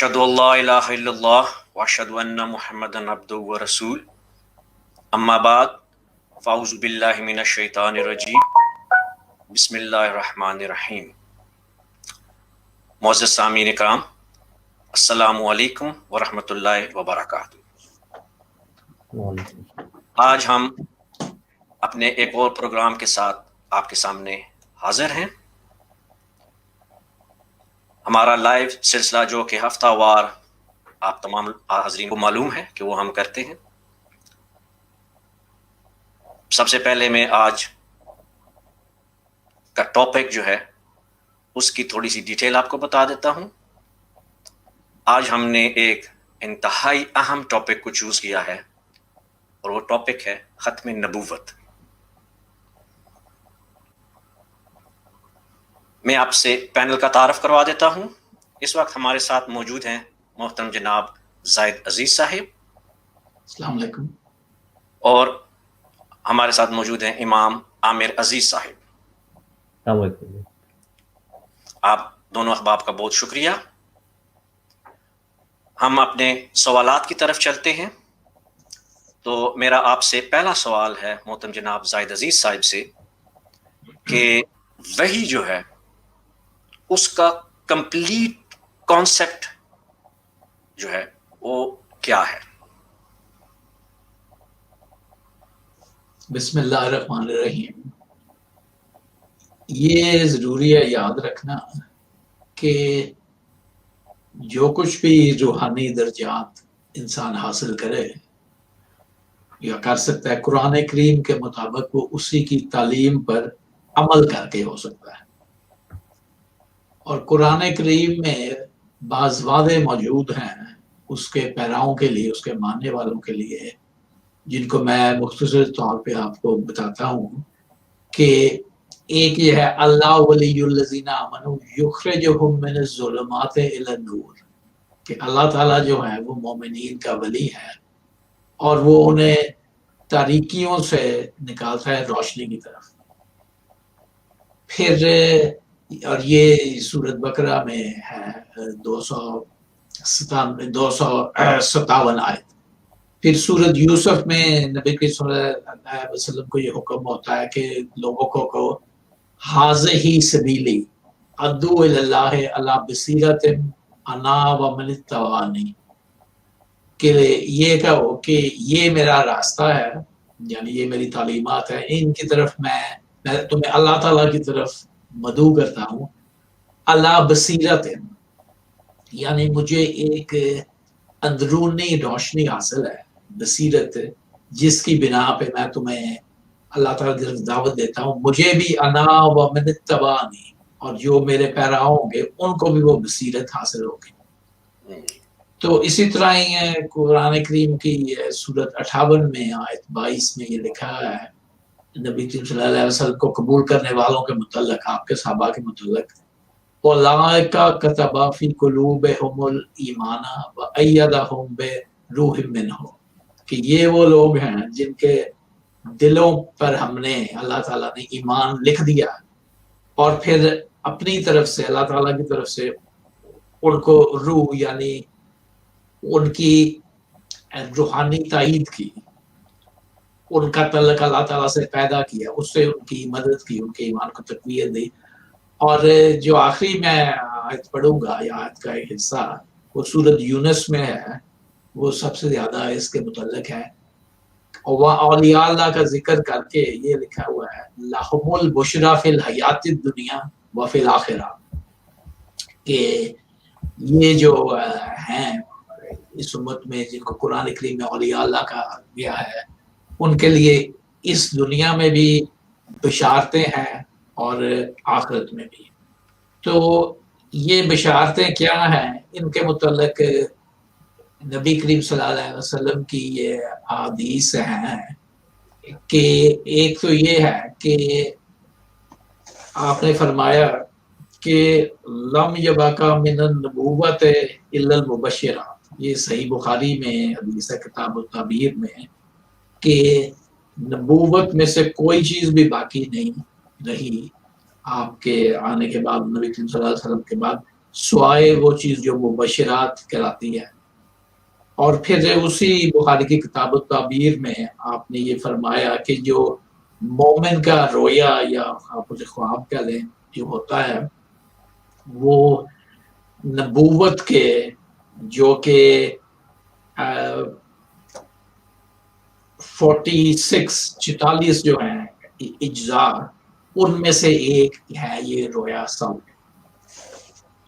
اشهد ان لا الہ الا اللہ واشهد ان محمدا عبدہ ورسول اما بعد فاعوذ باللہ من الشیطان الرجیم بسم اللہ الرحمن الرحیم۔ معزز سامعین کرام، السلام علیکم ورحمۃ اللہ وبرکاتہ۔ آج ہم اپنے ایک اور پروگرام کے ساتھ آپ کے سامنے حاضر ہیں۔ ہمارا لائیو سلسلہ جو کہ ہفتہ وار آپ تمام حاضرین کو معلوم ہے کہ وہ ہم کرتے ہیں۔ سب سے پہلے میں آج کا ٹاپک جو ہے اس کی تھوڑی سی ڈیٹیل آپ کو بتا دیتا ہوں۔ آج ہم نے ایک انتہائی اہم ٹاپک کو چوز کیا ہے اور وہ ٹاپک ہے ختم نبوت۔ میں آپ سے پینل کا تعارف کروا دیتا ہوں۔ اس وقت ہمارے ساتھ موجود ہیں محترم جناب زاہد عزیز صاحب، السلام علیکم، اور ہمارے ساتھ موجود ہیں امام عامر عزیز صاحب۔ السلام علیکم۔ آپ دونوں احباب کا بہت شکریہ۔ ہم اپنے سوالات کی طرف چلتے ہیں۔ تو میرا آپ سے پہلا سوال ہے محترم جناب زاہد عزیز صاحب سے کہ وحی جو ہے اس کا کمپلیٹ کانسیپٹ جو ہے وہ کیا ہے؟ بسم اللہ الرحمن الرحیم۔ یہ ضروری ہے یاد رکھنا کہ جو کچھ بھی روحانی درجات انسان حاصل کرے یا کر سکتا ہے، قرآن کریم کے مطابق وہ اسی کی تعلیم پر عمل کر کے ہو سکتا ہے۔ اور قرآن کریم میں بعض وعدے موجود ہیں اس کے پیراؤں کے لیے، اس کے ماننے والوں کے لیے، جن کو میں مختصر طور پہ آپ کو بتاتا ہوں کہ ایک یہ ہے اللہ ولی الذین آمنوا یخرجہم من الظلمات الی النور، کہ اللہ تعالیٰ جو ہے وہ مومنین کا ولی ہے اور وہ انہیں تاریکیوں سے نکالتا ہے روشنی کی طرف۔ پھر اور یہ سورۃ بقرہ میں ہے 257 آیت۔ پھر سورۃ یوسف میں نبی کریم صلی اللہ علیہ وسلم کو یہ حکم ہوتا ہے کہ لوگوں کو ھذہ سبیلی ادعو الی اللہ علی بصیرۃ انا ومن اتبعنی، کہ یہ کہو کہ یہ میرا راستہ ہے، یعنی یہ میری تعلیمات ہیں، ان کی طرف میں تمہیں اللہ تعالیٰ کی طرف مدعو کرتا ہوں۔ اللہ بصیرت، یعنی مجھے ایک اندرونی روشنی حاصل ہے، بصیرت، جس کی بنا پہ میں تمہیں اللہ تعالیٰ کی طرف دعوت دیتا ہوں۔ مجھے بھی انا و من اتبعنی، اور جو میرے پیرا ہوں گے ان کو بھی وہ بصیرت حاصل ہوگی۔ تو اسی طرح ہی ہے قرآن کریم کی سورۃ 58 میں آیت 22 میں یہ لکھا ہے نبی کریم صلی اللہ علیہ وسلم کو قبول کرنے والوں کے متعلق، آپ کے صحابہ کے متعلق، اولئک کتب فی قلوبہم الایمان وایدہم بروح منہ، کہ یہ وہ لوگ ہیں جن کے دلوں پر ہم نے، اللہ تعالیٰ نے ایمان لکھ دیا، اور پھر اپنی طرف سے، اللہ تعالیٰ کی طرف سے ان کو روح، یعنی ان کی روحانی تائید کی، ان کا تعلق اللہ تعالیٰ سے پیدا کیا، اس سے ان کی مدد کی، ان کے ایمان کو تقویت دی۔ اور جو آخری میں آیت پڑھوں گا، یا آیت کا ایک حصہ، وہ سورۃ یونس میں ہے، وہ سب سے زیادہ اس کے متعلق ہے۔ اولیاء اللہ کا ذکر کر کے یہ لکھا ہوا ہے لَهُمُ الْبُشْرَى فِي الْحَيَاةِ الدُّنْيَا وَفِي الْآخِرَةِ، کہ یہ جو ہیں اس امت میں جن کو قرآن کریم میں اولیاء اللہ کہا گیا ہے، ان کے لیے اس دنیا میں بھی بشارتیں ہیں اور آخرت میں بھی۔ تو یہ بشارتیں کیا ہیں، ان کے متعلق نبی کریم صلی اللہ علیہ وسلم کی یہ احادیث ہیں کہ ایک تو یہ ہے کہ آپ نے فرمایا کہ لم یبقى من النبوت الا المبشرات، یہ صحیح بخاری میں حدیث ہے کتاب التعبیر میں، کہ نبوت میں سے کوئی چیز بھی باقی نہیں رہی آپ کے آنے کے بعد، نبی کریم صلی اللہ علیہ وسلم کے بعد، سوائے وہ چیز جو مبشرات کہلاتی ہے. اور پھر اسی بخاری کی کتاب التعبیر میں آپ نے یہ فرمایا کہ جو مومن کا رویا یا آپ اسے خواب کہہ لیں جو ہوتا ہے وہ نبوت کے جو کہ 46 جو ہیں اجزاء ان میں سے ایک ہے یہ رویا سب.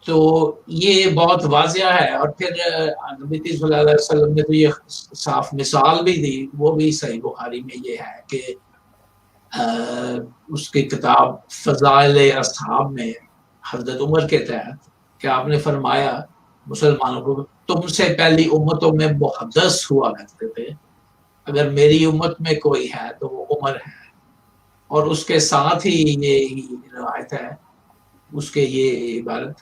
تو یہ بہت واضح ہے. اور پھر نبی صلی اللہ علیہ وسلم نے تو یہ صاف مثال بھی دی, وہ بھی صحیح بخاری میں یہ ہے کہ اس کی کتاب فضائل اصحاب میں حضرت عمر کے تحت کہ آپ نے فرمایا مسلمانوں کو تم سے پہلی امتوں میں محدث ہوا کرتے تھے, اگر میری امت میں کوئی ہے تو وہ عمر ہے. اور اس کے ساتھ ہی یہ روایت ہے اس کے یہ عبارت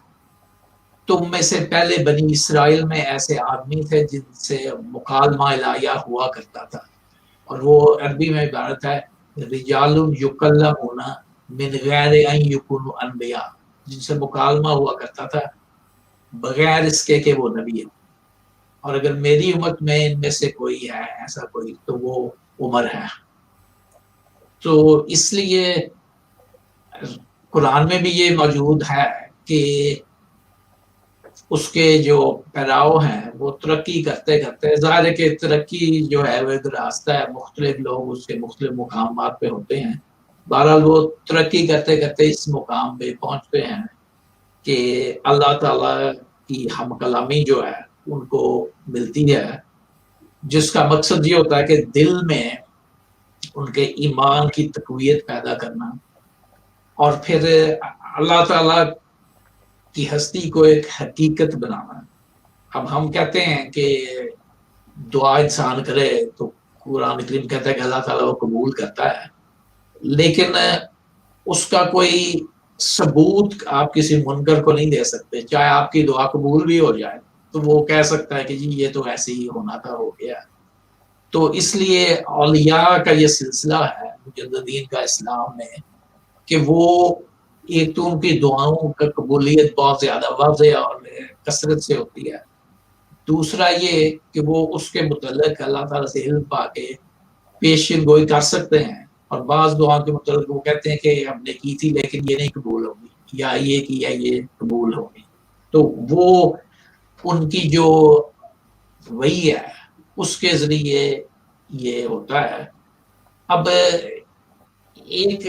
تم میں سے پہلے بنی اسرائیل میں ایسے آدمی تھے جن سے مکالمہ الہیہ ہوا کرتا تھا, اور وہ عربی میں عبارت ہے رجال یکلمون من غیر ان یکونوا انبیاء, جن سے مکالمہ ہوا کرتا تھا بغیر اس کے کہ وہ نبی ہے. اور اگر میری امت میں ان میں سے کوئی ہے ایسا کوئی تو وہ عمر ہے. تو اس لیے قرآن میں بھی یہ موجود ہے کہ اس کے جو پیراؤ ہیں وہ ترقی کرتے کرتے, ظاہر ہے کہ ترقی جو ہے وہ ایک راستہ ہے, مختلف لوگ اس کے مختلف مقامات پہ ہوتے ہیں, بہرحال وہ ترقی کرتے کرتے اس مقام پہ پہنچتے ہیں کہ اللہ تعالیٰ کی ہم کلامی جو ہے ان کو ملتی ہے, جس کا مقصد یہ ہوتا ہے کہ دل میں ان کے ایمان کی تقویت پیدا کرنا اور پھر اللہ تعالیٰ کی ہستی کو ایک حقیقت بنانا. اب ہم کہتے ہیں کہ دعا انسان کرے تو قرآن کریم کہتا ہے کہ اللہ تعالیٰ وہ قبول کرتا ہے, لیکن اس کا کوئی ثبوت آپ کسی منکر کو نہیں دے سکتے. چاہے آپ کی دعا قبول بھی ہو جائے تو وہ کہہ سکتا ہے کہ جی یہ تو ایسے ہی ہونا تھا, ہو گیا. تو اس لیے اولیاء کا یہ سلسلہ ہے مجددین کا اسلام میں کہ وہ ایک تو ان کی دعاؤں کا قبولیت بہت زیادہ واضح اور کثرت سے ہوتی ہے, دوسرا یہ کہ وہ اس کے متعلق اللہ تعالیٰ سے علم پا کے پیشن گوئی کر سکتے ہیں, اور بعض دعاؤں کے متعلق وہ کہتے ہیں کہ ہم نے کی تھی لیکن یہ نہیں قبول ہوگی, یا یہ کیا یہ قبول ہوگی. تو وہ ان کی جو وہی ہے اس کے ذریعے یہ ہوتا ہے. اب ایک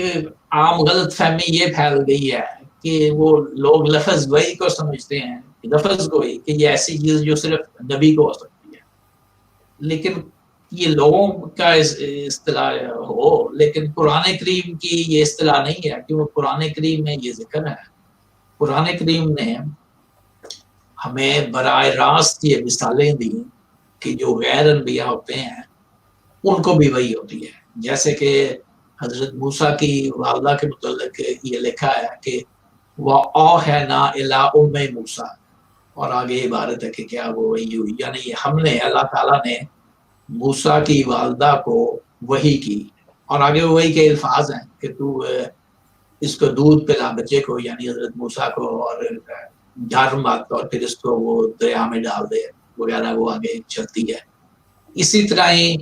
عام غلط فہمی یہ پھیل گئی ہے کہ وہ لوگ لفظ وحی کو سمجھتے ہیں, لفظ گوئی کہ یہ ایسی چیز جو صرف نبی کو ہو سکتی ہے, لیکن یہ لوگوں کا اصطلاح ہو, لیکن قرآن کریم کی یہ اصطلاح نہیں ہے, کیونکہ قرآن کریم میں یہ ذکر ہے. قرآن کریم نے ہمیں براہ راست یہ مثالیں دی کہ جو غیر انبیاء ہوتے ہیں ان کو بھی وحی ہوتی ہے. جیسے کہ حضرت موسیٰ کی والدہ کے متعلق یہ لکھا ہے کہ وَأَوْحَيْنَا إِلَىٰ أُمِّ مُوسَىٰ, اور آگے عبارت ہے کہ کیا وہ وحی ہوئی, یعنی ہم نے اللہ تعالیٰ نے موسیٰ کی والدہ کو وحی کی, اور آگے وحی کے الفاظ ہیں کہ تو اس کو دودھ پلا بچے کو, یعنی حضرت موسیٰ کو, اور ڈر مت, اور پھر اس کو وہ دریا میں ڈال دے وغیرہ, وہ آگے چلتی ہے. اسی طرح ہی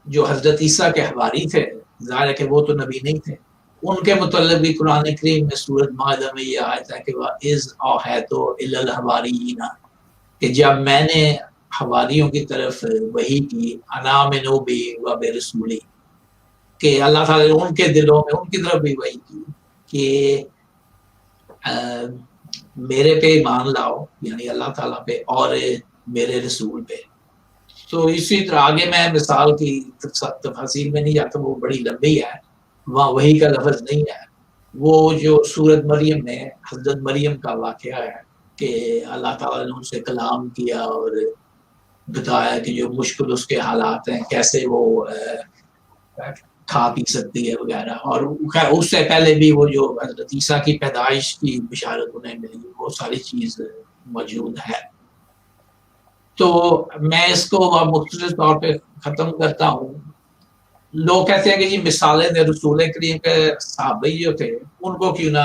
جو حضرت عیسیٰ کے حواری تھے, ظاہر ہے کہ وہ تو نبی نہیں تھے, ان کے متعلق بھی قرآن کریم میں سورۃ مائدہ میں یہ آیت ہے کہ وَإِذْ أَوْحَيْتُ إِلَى الْحَوَارِيِّينَ, کہ جب میں نے حواریوں کی طرف وحی کی, أَنْ آمِنُوا بِي وَبِرَسُولِي, کہ اللہ تعالیٰ نے ان کے دلوں میں ان کی طرف بھی وحی کی کہ میرے پہ ایمان لاؤ, یعنی اللہ تعالیٰ پہ, اور میرے رسول پہ. تو اسی طرح آگے میں مثال کی تفاصیل میں نہیں جاتا, وہ بڑی لمبی ہے, وہاں وحی کا لفظ نہیں ہے. وہ جو سورۃ مریم میں حضرت مریم کا واقعہ ہے کہ اللہ تعالیٰ نے ان سے کلام کیا اور بتایا کہ جو مشکل اس کے حالات ہیں کیسے وہ کھا پی سکتی ہے وغیرہ, اور اس سے پہلے بھی وہ جو حضرت عیسیٰ کی پیدائش کی بشارت انہیں ملی, وہ ساری چیز موجود ہے. تو میں اس کو مختصر طور پہ ختم کرتا ہوں. لوگ کہتے ہیں کہ جی مثالیں رسول کریم کے صحابی جو تھے ان کو کیوں نہ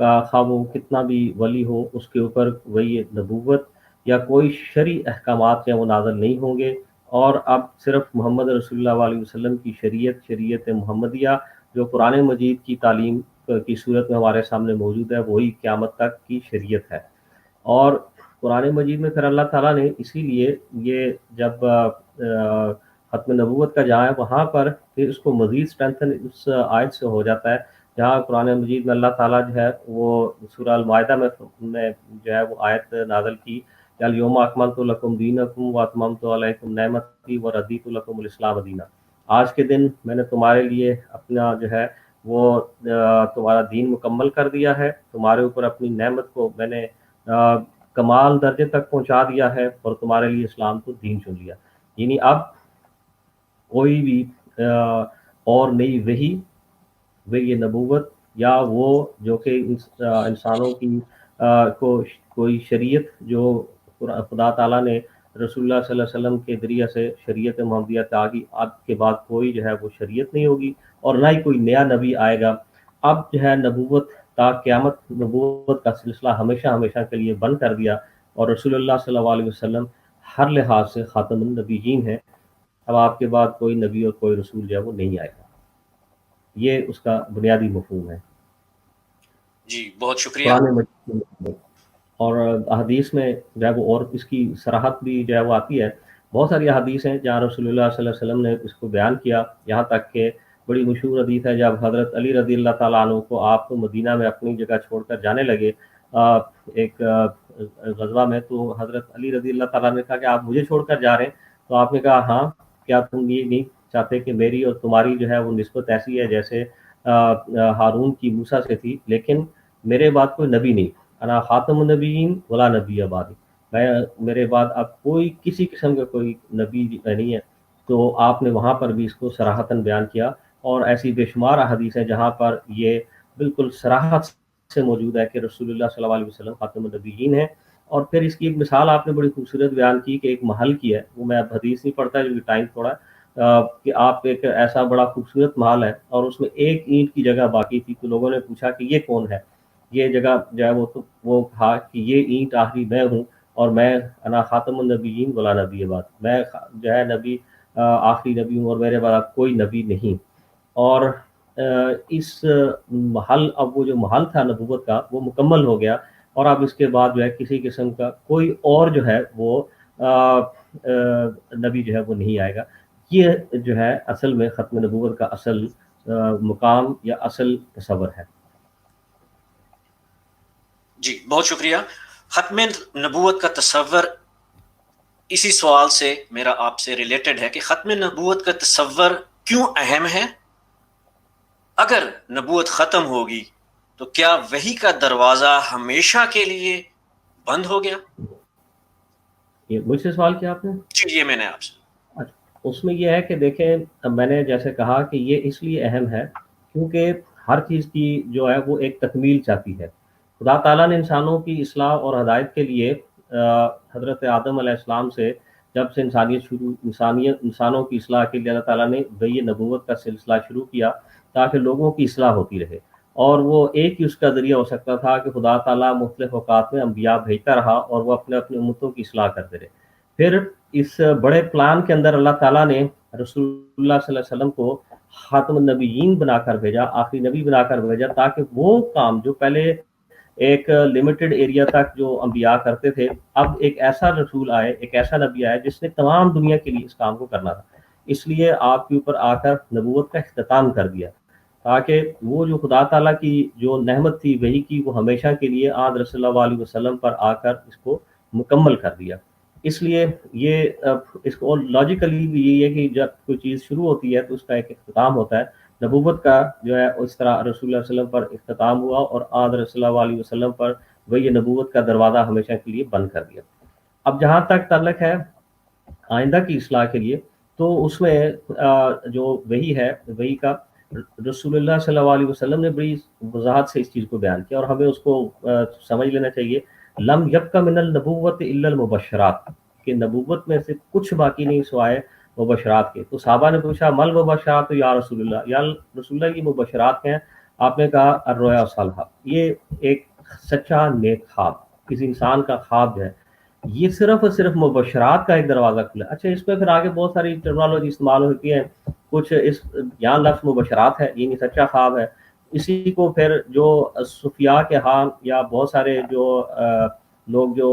خواہ وہ کتنا بھی ولی ہو اس کے اوپر وہی نبوت یا کوئی شرعی احکامات ہیں وہ نازل نہیں ہوں گے، اور اب صرف محمد رسول اللہ علیہ وسلم کی شریعت محمدیہ جو قرآن مجید کی تعلیم کی صورت میں ہمارے سامنے موجود ہے وہی قیامت تک کی شریعت ہے۔ اور قرآن مجید میں پھر اللہ تعالیٰ نے اسی لیے یہ جب ختم نبوت کا جہاں ہے وہاں پر پھر اس کو مزید اسٹرینتھن اس آیت سے ہو جاتا ہے جہاں قرآن مجید میں اللہ تعالیٰ جو ہے وہ سورہ المائدہ میں جو ہے وہ آیت نازل کی کہ الیوم اکملت لکم دینکم واتممت علیکم نعمتی ورضیت لکم الاسلام دینا، آج کے دن میں نے تمہارے لیے اپنا جو ہے وہ تمہارا دین مکمل کر دیا ہے، تمہارے اوپر اپنی نعمت کو میں نے کمال درجے تک پہنچا دیا ہے اور تمہارے لیے اسلام کو دین چن لیا۔ یعنی اب کوئی بھی اور نئی وہی نبوت یا وہ جو کہ انسانوں کی کوئی شریعت جو خدا تعالیٰ نے رسول اللہ صلی اللہ علیہ وسلم کے ذریعے سے شریعت محمدیہ تاکہ اب کے بعد کوئی جو ہے وہ شریعت نہیں ہوگی اور نہ ہی کوئی نیا نبی آئے گا۔ اب جو ہے نبوت تا قیامت نبوت کا سلسلہ ہمیشہ کے لیے بند کر دیا، اور رسول اللہ صلی اللہ علیہ وسلم ہر لحاظ سے خاتم النبیین ہیں۔ اب آپ کے بعد کوئی نبی اور کوئی رسول جو ہے وہ نہیں آئے گا، یہ اس کا بنیادی مفہوم ہے۔ جی بہت شکریہ۔ قرآن مجید اور احادیث میں جو ہے وہ اور اس کی صراحت بھی جو ہے وہ آتی ہے، بہت ساری احادیث ہیں جہاں رسول اللہ صلی اللہ علیہ وسلم نے اس کو بیان کیا، یہاں تک کہ بڑی مشہور حدیث ہے جب حضرت علی رضی اللہ تعالیٰ عنہ کو آپ مدینہ میں اپنی جگہ چھوڑ کر جانے لگے ایک غزوہ میں، تو حضرت علی رضی اللہ تعالیٰ نے کہا کہ آپ مجھے چھوڑ کر جا رہے ہیں؟ تو آپ نے کہا ہاں، کیا تم یہ نہیں چاہتے کہ میری اور تمہاری جو ہے وہ نسبت ایسی ہے جیسے ہارون کی موسیٰ سے تھی، لیکن میرے بعد کوئی نبی نہیں، انا خاتم النبیین ولا نبی بعدی، میرے بعد اب کوئی کسی قسم کا کوئی نبی نہیں ہے۔ تو آپ نے وہاں پر بھی اس کو صراحتاً بیان کیا، اور ایسی بے شمار احادیث ہیں جہاں پر یہ بالکل صراحت سے موجود ہے کہ رسول اللہ صلی اللہ علیہ وسلم خاتم النبیین ہیں۔ اور پھر اس کی ایک مثال آپ نے بڑی خوبصورت بیان کی کہ ایک محل کی ہے، وہ میں اب حدیث نہیں پڑھتا کیونکہ ٹائم تھوڑا کہ آپ ایک ایسا بڑا خوبصورت محل ہے اور اس میں ایک اینٹ کی جگہ باقی تھی، تو لوگوں نے پوچھا کہ یہ کون ہے، یہ جگہ جو ہے وہ کہا کہ یہ اینٹ آخری میں ہوں، اور میں انا خاتم النبیین ولا نبی بعد، میں جو ہے نبی آخری نبی ہوں اور میرے بعد کوئی نبی نہیں۔ اور اس محل، اب وہ جو محل تھا نبوت کا وہ مکمل ہو گیا، اور اب اس کے بعد جو ہے کسی قسم کا کوئی اور جو ہے وہ نبی جو ہے وہ نہیں آئے گا۔ یہ جو ہے اصل میں ختم نبوت کا اصل مقام یا اصل تصور ہے۔ جی بہت شکریہ۔ ختم نبوت کا تصور اسی سوال سے میرا آپ سے ریلیٹڈ ہے کہ ختم نبوت کا تصور کیوں اہم ہے؟ اگر نبوت ختم ہوگی تو کیا وحی کا دروازہ ہمیشہ کے لیے بند ہو گیا؟ یہ مجھ سے سوال کیا آپ نے؟ جی یہ میں نے آپ سے۔ اس میں یہ ہے کہ دیکھیں، میں نے جیسے کہا کہ یہ اس لیے اہم ہے کیونکہ ہر چیز کی جو ہے وہ ایک تکمیل چاہتی ہے۔ خدا تعالیٰ نے انسانوں کی اصلاح اور ہدایت کے لیے حضرت آدم علیہ السلام سے جب سے انسانوں کی اصلاح کے لیے اللہ تعالیٰ نے وحی نبوت کا سلسلہ شروع کیا تاکہ لوگوں کی اصلاح ہوتی رہے، اور وہ ایک ہی اس کا ذریعہ ہو سکتا تھا کہ خدا تعالیٰ مختلف اوقات میں انبیاء بھیجتا رہا اور وہ اپنے امتوں کی اصلاح کرتے رہے۔ پھر اس بڑے پلان کے اندر اللہ تعالیٰ نے رسول اللہ صلی اللہ علیہ وسلم کو خاتم النبیین بنا کر بھیجا، آخری نبی بنا کر بھیجا، تاکہ وہ کام جو پہلے ایک لمیٹڈ ایریا تک جو انبیاء کرتے تھے، اب ایک ایسا رسول آئے، ایک ایسا نبی آئے جس نے تمام دنیا کے لیے اس کام کو کرنا تھا۔ اس لیے آپ کے اوپر آ کر نبوت کا اختتام کر دیا تاکہ وہ جو خدا تعالیٰ کی جو نعمت تھی وہی کی وہ ہمیشہ کے لیے آج رسول اللہ علیہ وسلم پر آ کر اس کو مکمل کر دیا۔ اس لیے یہ اس کو لاجیکلی بھی یہی ہے کہ جب کوئی چیز شروع ہوتی ہے تو اس کا ایک اختتام ہوتا ہے۔ نبوت کا جو ہے اس طرح رسول اللہ علیہ وسلم پر اختتام ہوا اور آج رسول اللہ علیہ وسلم پر وہی نبوت کا دروازہ ہمیشہ کے لیے بند کر دیا۔ اب جہاں تک تعلق ہے آئندہ کی اصلاح کے لیے، تو اس میں جو وہی ہے، وہی کا رسول اللہ صلی اللہ علیہ وسلم نے بڑی وضاحت سے اس چیز کو بیان کیا، اور ہمیں اس کو سمجھ لینا چاہیے۔ لم یبق من النبوت الا المبشرات، کہ نبوت میں سے کچھ باقی نہیں سوائے مبشرات کے۔ تو صحابہ نے پوچھا مل مبشرات یا رسول اللہ، یا رسول اللہ کی مبشرات ہیں، آپ نے کہا الرؤیا الصالحہ، یہ ایک سچا نیک خواب، کسی انسان کا خواب جو ہے یہ صرف اور صرف مبشرات کا ایک دروازہ کھلا ہے۔ اچھا اس میں پھر آگے بہت ساری ٹرمنالوجی استعمال ہوتی ہے، کچھ اس یہاں لفظ مبشرات ہے یعنی سچا خواب ہے، اسی کو پھر جو صوفیاء کے ہاں یا بہت سارے جو لوگ جو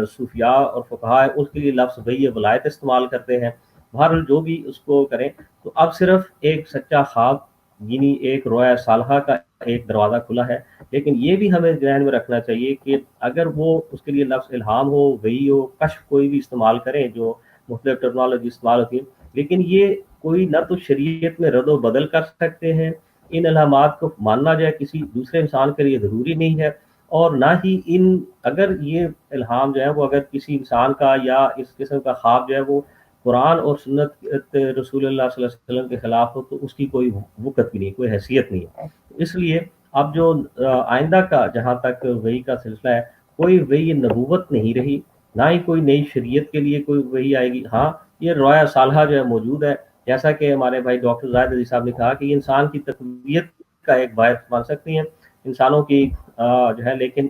صوفیاء اور فقہاء ہیں اس کے لیے لفظ وحی ولایت استعمال کرتے ہیں۔ بہرحال جو بھی اس کو کریں، تو اب صرف ایک سچا خواب یعنی ایک رویا صالحہ کا ایک دروازہ کھلا ہے، لیکن یہ بھی ہمیں ذہن میں رکھنا چاہیے کہ اگر وہ اس کے لیے لفظ الہام ہو، وحی ہو، کشف کوئی بھی استعمال کریں جو مختلف ٹرمنالوجی استعمال ہوتی ہے، لیکن یہ کوئی نہ تو شریعت میں رد و بدل کر سکتے ہیں، ان الہامات کو ماننا جائے کسی دوسرے انسان کے لیے ضروری نہیں ہے، اور نہ ہی اگر یہ الہام جو ہے وہ اگر کسی انسان کا یا اس قسم کا خواب جو ہے وہ قرآن اور سنت رسول اللہ صلی اللہ علیہ وسلم کے خلاف ہو تو اس کی کوئی وقت بھی نہیں، کوئی حیثیت نہیں ہے۔ اس لیے اب جو آئندہ کا جہاں تک وحی کا سلسلہ ہے، کوئی وحی نبوت نہیں رہی، نہ ہی کوئی نئی شریعت کے لیے کوئی وحی آئے گی۔ ہاں یہ رویا صالحہ جو ہے موجود ہے، جیسا کہ ہمارے بھائی ڈاکٹر زاہد عزیز صاحب نے کہا کہ یہ انسان کی تقویت کا ایک باعث بن سکتی ہیں انسانوں کی جو ہے، لیکن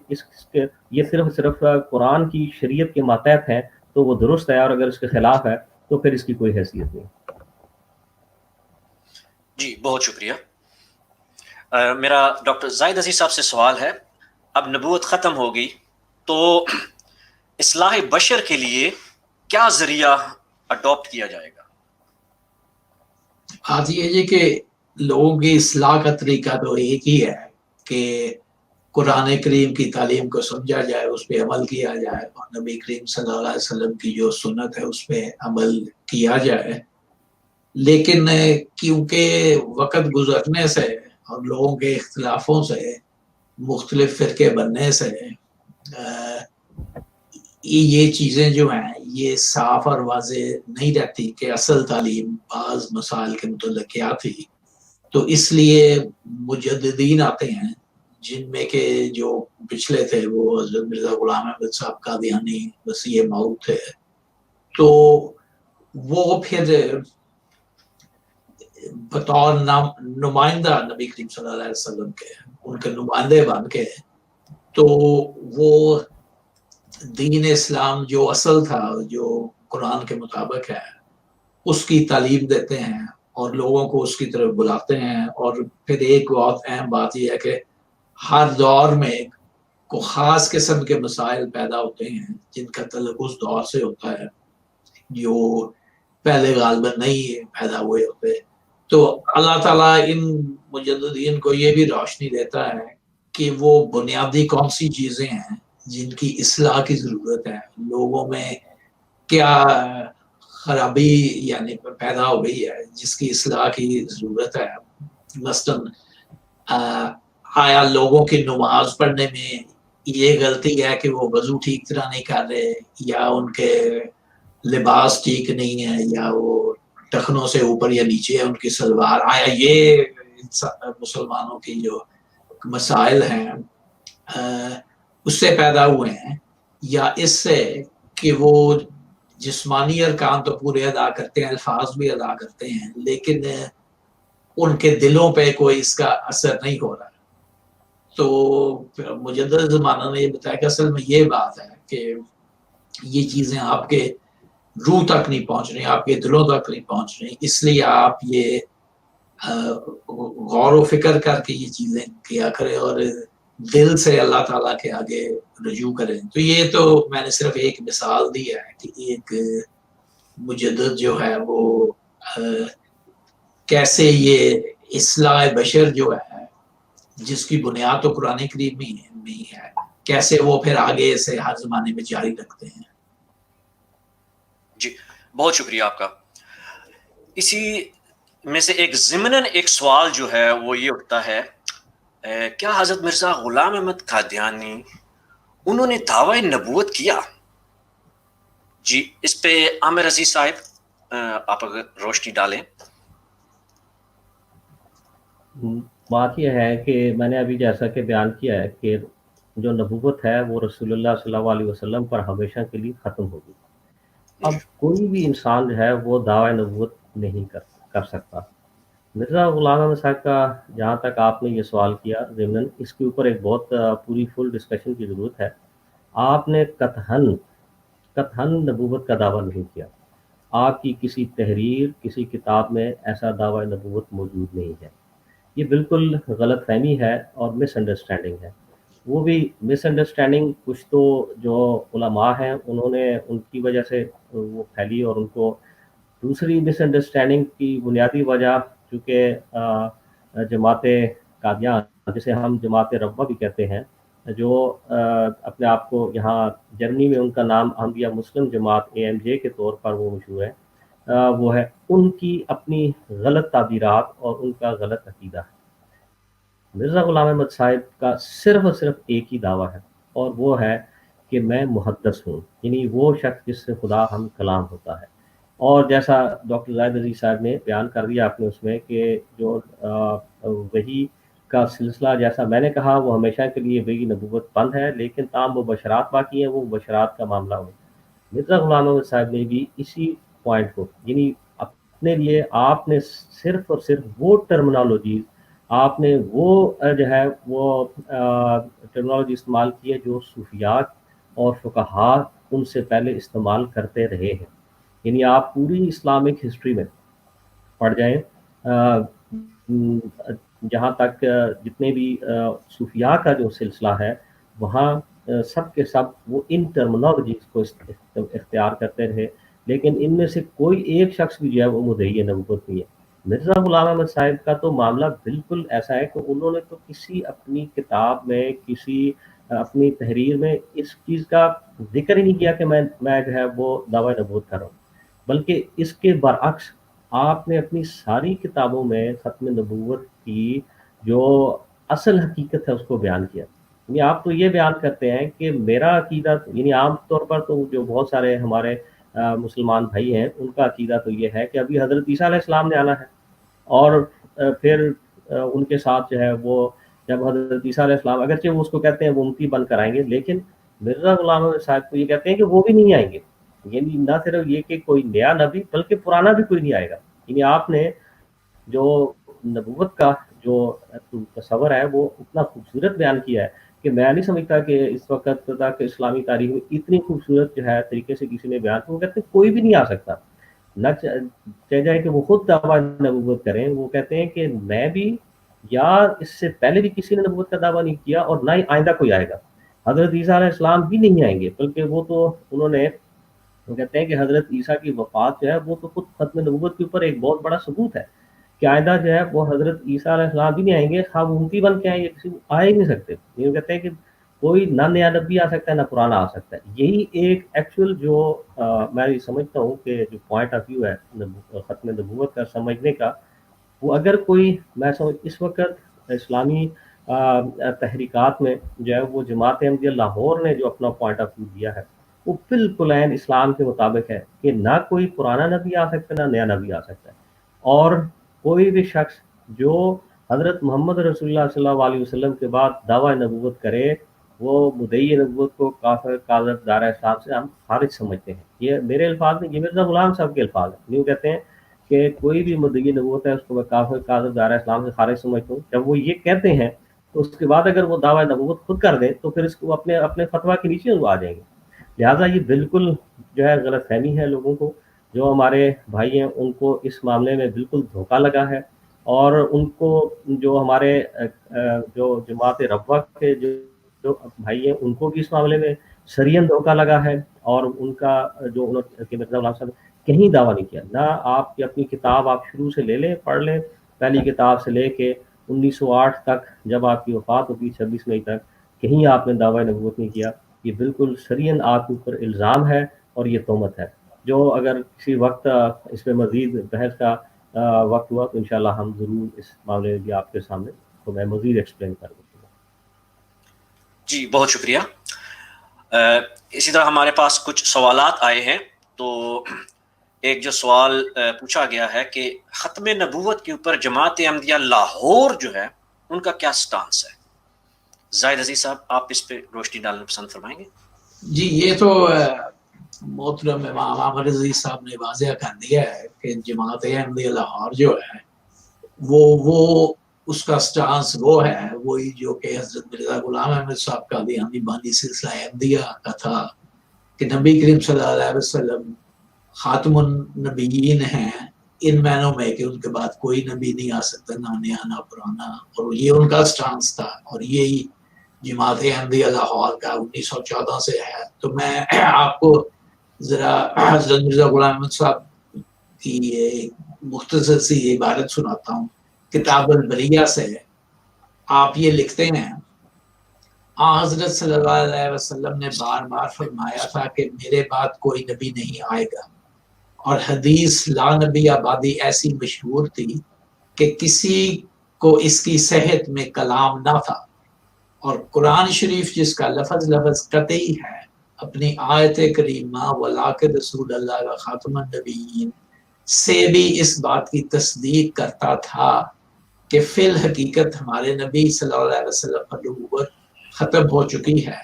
یہ صرف قرآن کی شریعت کے ماتحت ہیں تو وہ درست ہے، اور اگر اس کے خلاف ہے تو پھر اس کی کوئی حیثیت نہیں۔ جی بہت شکریہ۔ میرا ڈاکٹر زاہد عزیز صاحب سے سوال ہے، اب نبوت ختم ہوگی تو اصلاح بشر کے لیے کیا ذریعہ اڈاپٹ کیا جائے گا؟ بات یہ ہے کہ لوگوں کی اصلاح کا طریقہ تو ایک ہی ہے کہ قرآن کریم کی تعلیم کو سمجھا جائے، اس پہ عمل کیا جائے، اور نبی کریم صلی اللہ علیہ وسلم کی جو سنت ہے اس پہ عمل کیا جائے۔ لیکن کیونکہ وقت گزرنے سے اور لوگوں کے اختلافوں سے، مختلف فرقے بننے سے یہ چیزیں جو ہیں یہ صاف اور واضح نہیں رہتی کہ اصل تعلیم بعض مسائل کے متعلق کیا تھی۔ تو اس لیے مجددین آتے ہیں جن میں کہ جو پچھلے تھے وہ حضرت مرزا غلام احمد صاحب قادیانی، وسیع مئو تھے، تو وہ پھر بطور نمائندہ نبی کریم صلی اللہ علیہ وسلم کے ان کے نمائندے بن کے، تو وہ دین اسلام جو اصل تھا جو قرآن کے مطابق ہے اس کی تعلیم دیتے ہیں اور لوگوں کو اس کی طرف بلاتے ہیں۔ اور پھر ایک بہت اہم بات یہ ہے کہ ہر دور میں کو خاص قسم کے مسائل پیدا ہوتے ہیں جن کا تعلق اس دور سے ہوتا ہے جو پہلے غالباً نہیں پیدا ہوئے ہوتے۔ تو اللہ تعالیٰ ان مجددین کو یہ بھی روشنی دیتا ہے کہ وہ بنیادی کون سی چیزیں ہیں جن کی اصلاح کی ضرورت ہے، لوگوں میں کیا خرابی یعنی پیدا ہو گئی ہے جس کی اصلاح کی ضرورت ہے۔ مثلاً آیا لوگوں کی نماز پڑھنے میں یہ غلطی ہے کہ وہ وضو ٹھیک طرح نہیں کر رہے، یا ان کے لباس ٹھیک نہیں ہے، یا وہ ٹخنوں سے اوپر یا نیچے ہے ان کی سلوار، آیا یہ مسلمانوں کی جو مسائل ہیں اس سے پیدا ہوئے ہیں، یا اس سے کہ وہ جسمانی ارکان تو پورے ادا کرتے ہیں، الفاظ بھی ادا کرتے ہیں، لیکن ان کے دلوں پہ کوئی اس کا اثر نہیں ہو رہا۔ تو مجدد زمانہ نے یہ بتایا کہ اصل میں یہ بات ہے کہ یہ چیزیں آپ کے روح تک نہیں پہنچ رہی، آپ کے دلوں تک نہیں پہنچ رہی، اس لیے آپ یہ غور و فکر کر کے یہ چیزیں کیا کریں اور دل سے اللہ تعالیٰ کے آگے رجوع کریں۔ تو یہ تو میں نے صرف ایک مثال دی ہے کہ ایک مجدد جو ہے وہ کیسے یہ اصلاح بشر جو ہے جس کی بنیاد تو قرآن کریم میں ہے، کیسے وہ پھر آگے سے ہر زمانے میں جاری رکھتے ہیں۔ جی بہت شکریہ آپ کا۔ اسی میں سے ایک ضمناً ایک سوال جو ہے وہ یہ اٹھتا ہے، کیا حضرت مرزا غلام احمد قادیانی انہوں نے دعوی نبوت کیا؟ جی اس پہ عامر عزیز صاحب آپ اگر روشنی ڈالیں۔ بات یہ ہے کہ میں نے ابھی جیسا کہ بیان کیا ہے کہ جو نبوت ہے وہ رسول اللہ صلی اللہ علیہ وسلم پر ہمیشہ کے لیے ختم ہوگی۔ اب کوئی بھی انسان جو ہے وہ دعوی نبوت نہیں کر سکتا، مرزا غلام احمد صاحب کا جہاں تک آپ نے یہ سوال کیا ضمناً اس کے اوپر ایک بہت پوری فل ڈسکشن کی ضرورت ہے. آپ نے قطعاً نبوت کا دعویٰ نہیں کیا. آپ کی کسی تحریر کسی کتاب میں ایسا دعویٰ نبوت موجود نہیں ہے. یہ بالکل غلط فہمی ہے اور مس انڈرسٹینڈنگ ہے. وہ بھی مس انڈرسٹینڈنگ کچھ تو جو علماء ہیں انہوں نے ان کی وجہ سے وہ پھیلی، اور ان کو دوسری مس انڈرسٹینڈنگ کی بنیادی وجہ چونکہ جماعت قادیان جسے ہم جماعت ربوہ بھی کہتے ہیں، جو اپنے آپ کو یہاں جرمنی میں ان کا نام احمدیہ مسلم جماعت AMJ کے طور پر وہ مشہور ہے، وہ ہے ان کی اپنی غلط تعبیرات اور ان کا غلط عقیدہ ہے. مرزا غلام احمد صاحب کا صرف اور صرف ایک ہی دعویٰ ہے، اور وہ ہے کہ میں محدث ہوں، یعنی وہ شخص جس سے خدا ہم کلام ہوتا ہے. اور جیسا ڈاکٹر زاہد عزیز صاحب نے بیان کر دیا آپ نے اس میں کہ جو وحی کا سلسلہ جیسا میں نے کہا وہ ہمیشہ کے لیے وحی نبوت بند ہے، لیکن تاہم وہ بشرات باقی ہیں، وہ بشرات کا معاملہ ہو. مرزا غلام احمد صاحب نے بھی اسی پوائنٹ کو، یعنی اپنے لیے آپ نے صرف اور صرف وہ ٹرمنالوجیز، آپ نے وہ جو ہے وہ ٹرمنالوجی استعمال کی ہے جو صوفیاء اور فقہاء ان سے پہلے استعمال کرتے رہے ہیں. یعنی آپ پوری اسلامک ہسٹری میں پڑھ جائیں، جہاں تک جتنے بھی صوفیاء کا جو سلسلہ ہے وہاں سب کے سب وہ ان ٹرمنالوجیز کو اختیار کرتے رہے، لیکن ان میں سے کوئی ایک شخص بھی جو ہے وہ مدعی نبوت نہیں ہے. مرزا غلام احمد صاحب کا تو معاملہ بالکل ایسا ہے کہ انہوں نے تو کسی اپنی کتاب میں کسی اپنی تحریر میں اس چیز کا ذکر ہی نہیں کیا کہ میں جو ہے وہ دعوی نبوت کر رہا ہوں، بلکہ اس کے برعکس آپ نے اپنی ساری کتابوں میں ختم نبوت کی جو اصل حقیقت ہے اس کو بیان کیا. یعنی آپ تو یہ بیان کرتے ہیں کہ میرا عقیدہ، یعنی عام طور پر تو جو بہت سارے ہمارے مسلمان بھائی ہیں ان کا عقیدہ تو یہ ہے کہ ابھی حضرت عیسیٰ علیہ السلام نے آنا ہے، اور پھر ان کے ساتھ جو ہے وہ جب حضرت عیسیٰ علیہ السلام، اگرچہ وہ اس کو کہتے ہیں وہ امتی بن کر آئیں گے، لیکن مرزا غلام احمد صاحب کو یہ کہتے ہیں کہ وہ بھی نہیں آئیں گے. یعنی نہ صرف یہ کہ کوئی نیا نبی بلکہ پرانا بھی کوئی نہیں آئے گا. یعنی آپ نے جو نبوت کا جو تصور ہے وہ اتنا خوبصورت بیان کیا ہے کہ میں نہیں سمجھتا کہ اس وقت تک اسلامی تاریخ میں اتنی خوبصورت جو ہے طریقے سے کسی نے بیان کیا. وہ کہتے ہیں کوئی بھی نہیں آ سکتا، نہ چاہے جائے کہ وہ خود دعویٰ نبوت کریں. وہ کہتے ہیں کہ میں بھی یا اس سے پہلے بھی کسی نے نبوت کا دعویٰ نہیں کیا اور نہ ہی آئندہ کوئی آئے گا. حضرت عیسیٰ علیہ السلام بھی نہیں آئیں گے، بلکہ وہ تو انہوں نے، وہ کہتے ہیں کہ حضرت عیسیٰ کی وفات جو ہے وہ تو خود ختم نبوت کے اوپر ایک بہت بڑا ثبوت ہے کہ آئندہ جو ہے وہ حضرت عیسیٰ علیہ السلام بھی نہیں آئیں گے، خواہ وہ امتی بن کے آئیں، یہ کسی آ ہی نہیں سکتے. یہ کہتے ہیں کہ کوئی نہ نیا نبی آ سکتا ہے نہ پرانا آ سکتا ہے. یہی ایک ایکچوئل جو میں یہ سمجھتا ہوں کہ جو پوائنٹ آف ویو ہے ختم نبوت کا سمجھنے کا، وہ اگر کوئی، میں سمجھ اس وقت اسلامی تحریکات میں جو ہے وہ جماعت احمدیہ لاہور نے جو اپنا پوائنٹ آف ویو دیا ہے وہ بالکل عین اسلام کے مطابق ہے کہ نہ کوئی پرانا نبی آ سکتا ہے نہ نیا نبی آ سکتا ہے. اور کوئی بھی شخص جو حضرت محمد رسول اللہ صلی اللہ علیہ وسلم کے بعد دعوی نبوت کرے وہ مدعی نبوت کو کافر کاذب دارہ اسلام سے ہم خارج سمجھتے ہیں. یہ میرے الفاظ نہیں، یہ مرزا غلام صاحب کے الفاظ ہیں. یوں کہتے ہیں کہ کوئی بھی مدعی نبوت ہے اس کو میں کافر کاذب دارہ اسلام سے خارج سمجھتا ہوں. جب وہ یہ کہتے ہیں تو اس کے بعد اگر وہ دعوی نبوت خود کر دیں تو پھر اس کو اپنے فتویٰ کے نیچے وہ آ جائیں گے. لہٰذا یہ بالکل جو ہے غلط فہمی ہے لوگوں کو. جو ہمارے بھائی ہیں ان کو اس معاملے میں بالکل دھوکہ لگا ہے، اور ان کو جو ہمارے جو جماعت ربوہ کے جو بھائی ہیں ان کو بھی اس معاملے میں سرین دھوکہ لگا ہے. اور ان کا جو انہوں نے مرزا غلام صاحب کہیں دعویٰ نہیں کیا. نہ آپ کی اپنی کتاب آپ شروع سے لے لیں، پڑھ لیں، پہلی کتاب سے لے کے 1908 تک جب آپ کی وفات ہوگی 26 مئی تک، کہیں آپ نے دعوی نبوت نہیں کیا. یہ بالکل سرین آپ کے اوپر الزام ہے اور یہ تہمت ہے، جو اگر کسی وقت اس میں مزید بحث کا وقت ہوا تو انشاءاللہ ہم ضرور اس معاملے میں بھی آپ کے سامنے تو میں مزید ایکسپلین کر دوں گا. جی بہت شکریہ. اسی طرح ہمارے پاس کچھ سوالات آئے ہیں. تو ایک جو سوال پوچھا گیا ہے کہ ختم نبوت کے اوپر جماعت احمدیہ لاہور جو ہے ان کا کیا سٹانس ہے؟ زاہد عزیز صاحب آپ اس پہ روشنی ڈالنا پسند فرمائیں گے؟ جی یہ تو محترم امام عامر عزیز صاحب نے واضح کر دیا ہے کہ جماعت احمدیہ لاہور جو ہے وہ اس کا سٹانس وہ ہے وہی جو کہ حضرت مرزا غلام احمد صاحب کا دیانی بانی سلسلہ احمدیہ کا تھا کہ نبی کریم صلی اللہ علیہ وسلم خاتم النبیین ہیں ان معنوں میں کہ ان کے بعد کوئی نبی نہیں آ سکتا، نہ نیا نہ پرانا، اور یہ ان کا سٹانس تھا، اور یہی جماعت احمدیہ لاہور کا 1914 سے ہے۔ تو میں آپ کو ذرا حضرت مرزا غلام احمد صاحب کی ایک مختصر سی عبارت سناتا ہوں کتاب البریہ سے۔ آپ یہ لکھتے ہیں، حضرت صلی اللہ علیہ وسلم نے بار بار فرمایا تھا کہ میرے بعد کوئی نبی نہیں آئے گا، اور حدیث لا نبی آبادی ایسی مشہور تھی کہ کسی کو اس کی صحت میں کلام نہ تھا، اور قرآن شریف جس کا لفظ لفظ قطعی ہے اپنی آیت کریمہ وَلَٰكِن رسول اللہ و خاتم النبیین سے بھی اس بات کی تصدیق کرتا تھا کہ فی الحقیقت ہمارے نبی صلی اللہ علیہ وسلم پر نبوت ختم ہو چکی ہے،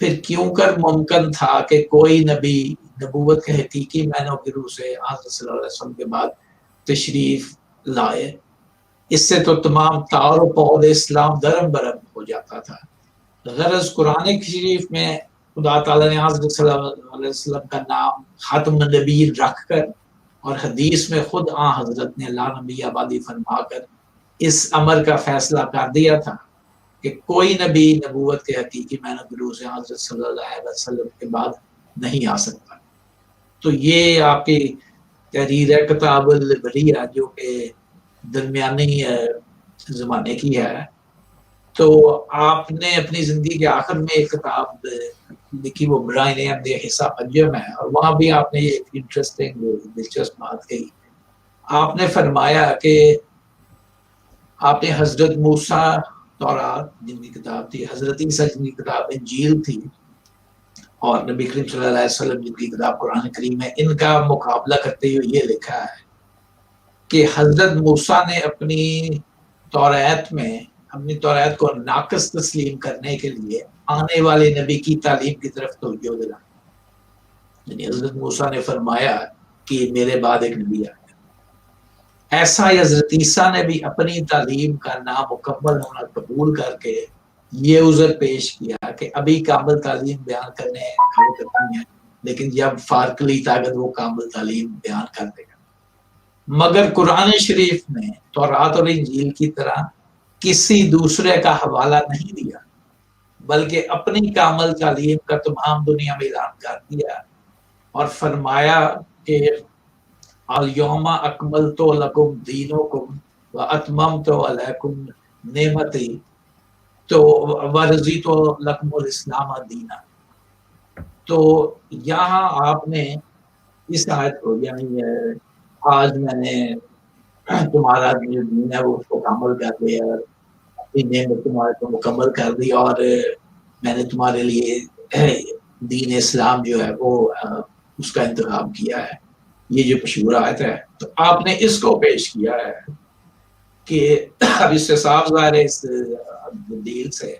پھر کیوں کر ممکن تھا کہ کوئی نبی نبوت کے حقیقی معنوں کی روح سے حضرت صلی اللہ علیہ وسلم کے بعد تشریف لائے؟ اس سے تو تمام تار و پود اسلام درم برم ہو جاتا تھا۔ غرض قرآن شریف میں خدا تعالیٰ نے حضرت صلی اللہ علیہ وسلم کا نام خاتم النبی رکھ کر، اور حدیث میں خود حضرت نے لا نبی آبادی فرما کر اس امر کا فیصلہ کر دیا تھا کہ کوئی نبی نبوت کے حقیقی معنی کی روح سے حضرت صلی اللہ علیہ وسلم کے بعد نہیں آ سکتا۔ تو یہ آپ کی تحریر ہے کتاب البریہ جو کہ درمیانی زمانے کی ہے۔ تو آپ نے اپنی زندگی کے آخر میں ایک کتاب لکھی، وہ برائن احمدیہ حصہ پنجم ہے، اور وہاں بھی آپ نے ایک انٹرسٹنگ دلچسپ بات کہی۔ آپ نے فرمایا کہ آپ نے حضرت موسیٰ تورات جن کی کتاب تھی، حضرت عیسیٰ جن کی کتاب انجیل تھی، اور نبی کریم صلی اللہ علیہ وسلم جن کی کتاب قرآن کریم ہے، ان کا مقابلہ کرتے ہوئے یہ لکھا ہے کہ حضرت موسیٰ نے اپنی توریت کو ناقص تسلیم کرنے کے لیے آنے والے نبی کی تعلیم کی طرف توجہ دلائی، یعنی حضرت موسیٰ نے فرمایا کہ میرے بعد ایک نبی آئے۔ ایسا ہی حضرت عیسیٰ نے بھی اپنی تعلیم کا نامکمل ہونا قبول کر کے یہ عذر پیش کیا کہ ابھی کامل تعلیم بیان کرنے ہیں، لیکن جب فارقلی طاقت وہ کامل تعلیم بیان کر دے گا۔ مگر قرآن شریف نے تورات اور انجیل کی طرح کسی دوسرے کا حوالہ نہیں دیا، بلکہ اپنی کامل تعلیم کا تمام دنیا میں اعلان کر دیا، اور فرمایا کہ الیوم اکملت لکم دینکم واتممت علیکم نعمتی تو ورضیت لکم الاسلام دینا۔ تو یہاں آپ نے اس آیت کو، یعنی آج میں نے تمہارا جو دین ہے وہ اس کو کامل کر دیا، اپنی نعمت تمہارے کو مکمل کر دی، اور میں نے تمہارے لیے دین اسلام جو ہے وہ اس کا انتخاب کیا ہے، یہ جو مشہور آیت ہے۔ تو آپ نے اس کو پیش کیا ہے کہ اب اس سے صاف ظاہر ہے اس دلیل سے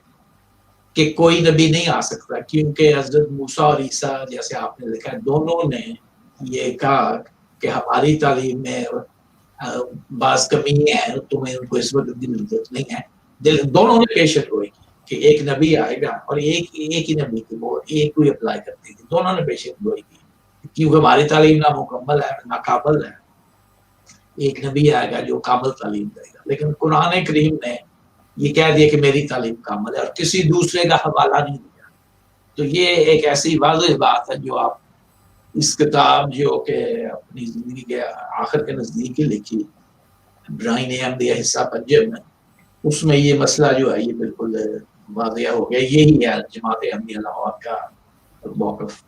کہ کوئی نبی نہیں آ سکتا، کیونکہ حضرت موسیٰ اور عیسیٰ جیسے آپ نے لکھا ہے، دونوں نے یہ کہا کہ ہماری تعلیم میں بعض کمی ہیں، تمہیں ان کو اس وقت ضرورت نہیں ہے۔ دونوں نے پیشن گوئی کی کہ ایک نبی آئے گا، اور ایک ہی نبی کی وہ ایک کو اپلائی کرتی تھی، دونوں نے پیشن گوئی کی، کیونکہ ہماری تعلیم نامکمل ہے، ناقابل ہے، ایک نبی آئے گا جو کامل تعلیم دے گا۔ لیکن قرآن کریم نے یہ کہہ دیا کہ میری تعلیم کامل ہے، اور کسی دوسرے کا حوالہ نہیں دیا۔ تو یہ ایک ایسی واضح بات ہے جو آپ اس کتاب جو کہ اپنی زندگی کے آخر کے نزدیک ہی لکھی، برائن احمدیہ حصہ پنجم میں، اس میں یہ مسئلہ جو ہے یہ بالکل واضح ہو گیا۔ یہی ہے جماعت احمدیہ لاہور کا موقف۔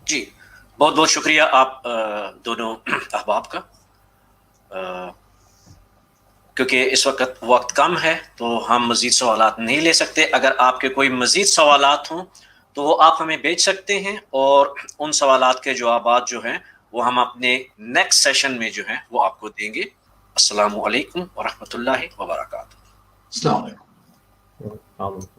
جی بہت بہت شکریہ آپ دونوں احباب کا۔ کیونکہ اس وقت کم ہے تو ہم مزید سوالات نہیں لے سکتے۔ اگر آپ کے کوئی مزید سوالات ہوں تو وہ آپ ہمیں بھیج سکتے ہیں، اور ان سوالات کے جوابات جو ہیں وہ ہم اپنے نیکسٹ سیشن میں جو ہیں وہ آپ کو دیں گے۔ السلام علیکم ورحمۃ اللہ وبرکاتہ۔ السلام علیکم۔